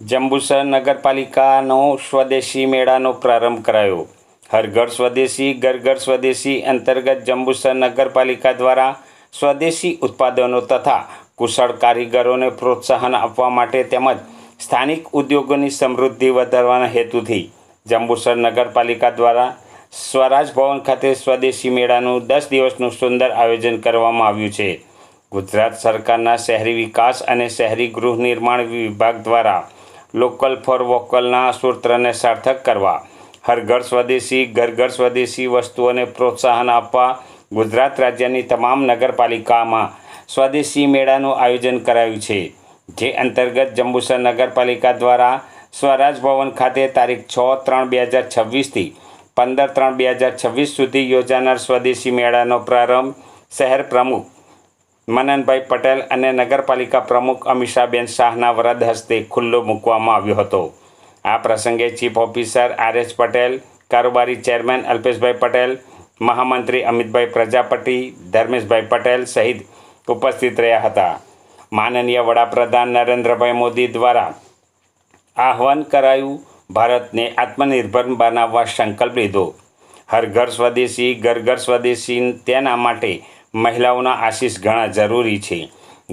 જંબુસર નગરપાલિકાનો સ્વદેશી મેળાનો પ્રારંભ કરાયો। હર ઘર સ્વદેશી ઘર ઘર સ્વદેશી અંતર્ગત જંબુસર નગરપાલિકા દ્વારા સ્વદેશી ઉત્પાદનો તથા કુશળ કારીગરોને પ્રોત્સાહન આપવા માટે તેમજ સ્થાનિક ઉદ્યોગોની સમૃદ્ધિ વધારવાના હેતુથી જંબુસર નગરપાલિકા દ્વારા સ્વરાજ ભવન ખાતે સ્વદેશી મેળાનું 10 દિવસનું સુંદર આયોજન કરવામાં આવ્યું છે। ગુજરાત સરકારના શહેરી વિકાસ અને શહેરી ગૃહ નિર્માણ વિભાગ દ્વારા લોકલ ફોર વોકલના સૂત્રને સાર્થક કરવા હર ઘર સ્વદેશી ઘર ઘર સ્વદેશી વસ્તુઓને પ્રોત્સાહન આપવા ગુજરાત રાજ્યની તમામ નગરપાલિકામાં સ્વદેશી મેળાનું આયોજન કરાયું છે। જે અંતર્ગત જંબુસર નગરપાલિકા દ્વારા સ્વરાજ ભવન ખાતે તારીખ 6/3/2026થી 15/3/2026 સુધી યોજાનાર સ્વદેશી મેળાનો પ્રારંભ શહેર પ્રમુખ મનનભાઈ પટેલ અને નગરપાલિકા પ્રમુખ અમીષાબેન શાહના વરદ હસ્તે ખુલ્લો મૂકવામાં આવ્યો હતો। આ પ્રસંગે ચીફ ઓફિસર આર.એસ. પટેલ, કારોબારી ચેરમેન અલ્પેશભાઈ પટેલ, મહામંત્રી અમિતભાઈ પ્રજાપતિ, ધર્મેશભાઈ પટેલ સહિત ઉપસ્થિત રહ્યા હતા। માનનીય વડાપ્રધાન નરેન્દ્રભાઈ મોદી દ્વારા આહ્વાન કરાયું, ભારતને આત્મનિર્ભર બનાવવા સંકલ્પ લીધો। હર ઘર સ્વદેશી ઘર ઘર સ્વદેશી તેના માટે મહિલાઓના આશીષ ઘણા જરૂરી છે।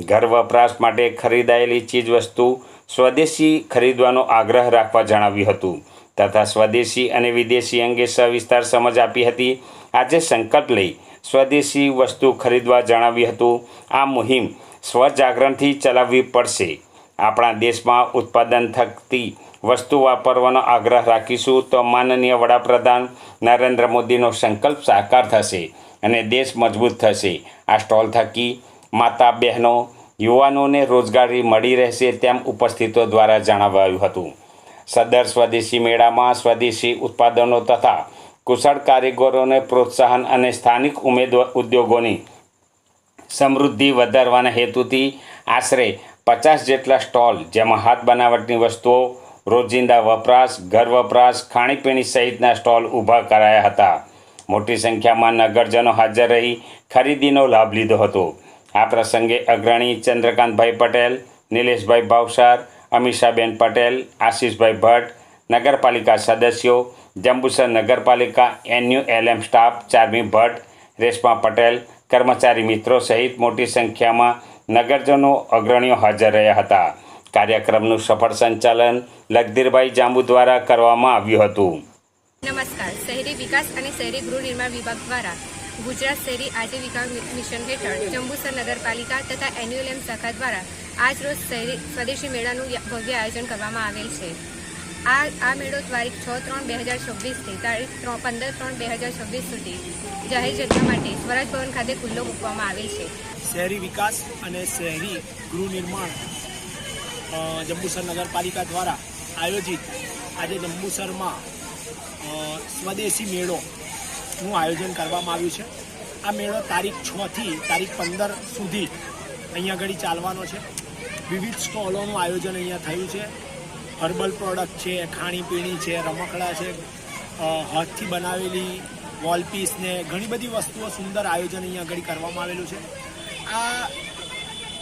ઘર વપરાશ માટે ખરીદાયેલી ચીજવસ્તુ સ્વદેશી ખરીદવાનો આગ્રહ રાખવા જણાવ્યું હતું તથા સ્વદેશી અને વિદેશી અંગે સવિસ્તાર સમજ આપી હતી। આજે સંકલ્પ લઈ સ્વદેશી વસ્તુ ખરીદવા જણાવ્યું હતું। આ મુહિમ સ્વજાગરણથી ચલાવવી પડશે। આપણા દેશમાં ઉત્પાદન થતી વસ્તુ વાપરવાનો આગ્રહ રાખીશું તો માનનીય વડાપ્રધાન નરેન્દ્ર મોદીનો સંકલ્પ સાકાર થશે અને દેશ મજબૂત થશે। આ સ્ટોલ થકી માતા બહેનો યુવાનોને રોજગારી મળી રહેશે તેમ ઉપસ્થિતો દ્વારા જણાવાયું હતું। સદર સ્વદેશી મેળામાં સ્વદેશી ઉત્પાદનો તથા કુશળ કારીગરોને પ્રોત્સાહન અને સ્થાનિક ઉદ્યોગોની સમૃદ્ધિ વધારવાના હેતુથી આશરે 50 જેટલા સ્ટોલ જેમાં હાથ બનાવટની વસ્તુઓ, રોજિંદા વપરાશ, ઘર વપરાશ, ખાણીપીણી સહિતના સ્ટોલ ઊભા કરાયા હતા। મોટી સંખ્યામાં નગરજનો હાજર રહી ખરીદીનો લાભ લીધો હતો। આ પ્રસંગે અગ્રણી ચંદ્રકાંતભાઈ પટેલ, નિલેશભાઈ ભાવસાર, અમીષાબેન પટેલ, આશીષભાઈ ભટ્ટ, નગરપાલિકા સદસ્યો, જંબુસર નગરપાલિકા NULM સ્ટાફ, ચાર્મી ભટ્ટ, રેશમા પટેલ, કર્મચારી મિત્રો સહિત મોટી સંખ્યામાં નગરજનો અગ્રણીઓ હાજર રહ્યા હતા। કાર્યક્રમનું સફળ સંચાલન લખધીરભાઈ જાંબુ દ્વારા કરવામાં આવ્યું હતું। નમસ્કાર, શહેરી વિકાસ અને શહેરી ગૃહ નિર્માણ વિભાગ દ્વારા ગુજરાત શહેરી આજીવિકા મિશન હેઠળ જંબુસર નગરપાલિકા તથા NULM શાખા દ્વારા આજ રોજ શહેરી સ્વદેશી મેળાનું ભવ્ય આયોજન કરવામાં આવેલ છે। આ મેળો તારીખ 6/3/2026થી તારીખ 15/3/2026 સુધી જાહેર જનતા માટે સ્વરાજ ભવન ખાતે ખુલ્લો મૂકવામાં આવેલ છે। શહેરી વિકાસ અને શહેરી ગૃહ નિર્માણ જંબુસર નગરપાલિકા દ્વારા આયોજિત આજે જંબુસરમાં સ્વદેશી મેળોનું આયોજન કરવામાં આવ્યું છે। આ મેળો તારીખ 6થી તારીખ 15 સુધી અહીંયા આગળ ચાલવાનો છે। વિવિધ સ્ટોલોનું આયોજન અહીંયા થયું છે। હર્બલ પ્રોડક્ટ છે, ખાણીપીણી છે, રમકડા છે, હાથથી બનાવેલી વોલપીસ ને ઘણી બધી વસ્તુઓ સુંદર આયોજન અહીંયા આગળ કરવામાં આવેલું છે। આ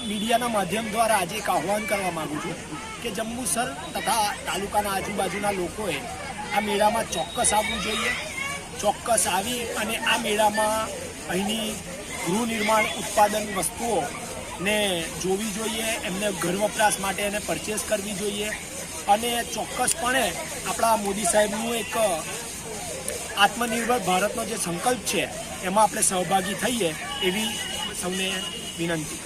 મીડિયાના માધ્યમ દ્વારા આજે એક આહ્વાન કરવા માગું છું કે જંબુસર તથા તાલુકાના આજુબાજુના લોકોએ આ મેળામાં ચોક્કસ આવવું જોઈએ। ચોક્કસ આવી અને આ મેળામાં અહીંની ગૃહ નિર્માણ ઉત્પાદન વસ્તુઓને જોવી જોઈએ, એમને ઘર વપરાશ માટે એને પરચેસ કરવી જોઈએ અને ચોક્કસપણે આપણા મોદી સાહેબનું એક આત્મનિર્ભર ભારતનો જે સંકલ્પ છે એમાં આપણે સહભાગી થઈએ એવી સૌને વિનંતી।